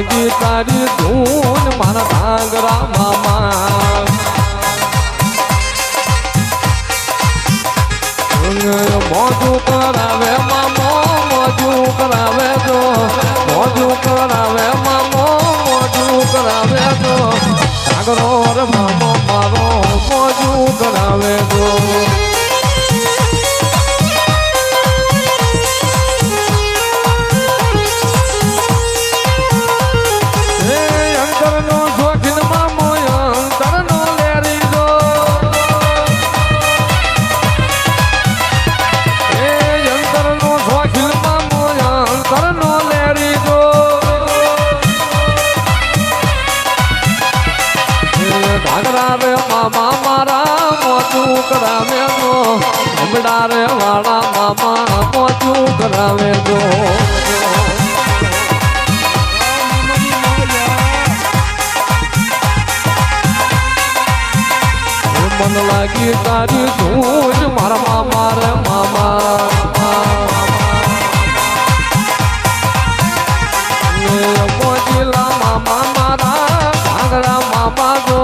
લાગી તારી ધૂન મારા ઢાંગરા મામા મોજું કરાવે મામો મોજું કરાવે તો મોજું કરાવે મામો મોજું કરાવે તો ઢાંગરો રે મામો મારો મોજું કરાવે તો મામા મારા મોજું કરાવે તો હમણાં રે વાળા મામા મોજું કરાવે તો મન લાગી તારી ધૂન મારા મામા રે મામા મોજીલા મામા મારા ભાંગડા મામા જો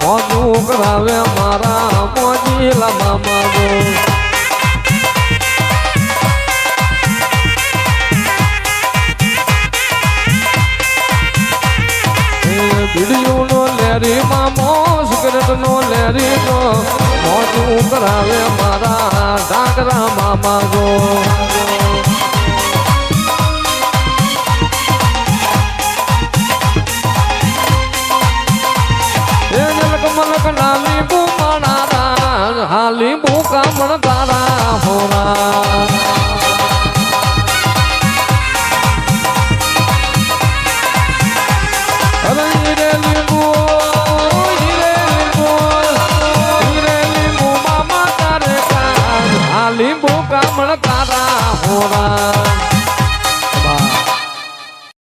મોજું કરાવે મારા મોજીલા મામા જો બીડીયું નો લેરી મામો સિગરેટ નો લેરી નો મોજું કરાવે મારા ઢાંગરા મામા જો મલક નાલી બુમાણા હાલી બુકા મણ તારા હોરા અરે હીરે લીંબુ મામા તારે હાલી બુકા મણ તારા હોરા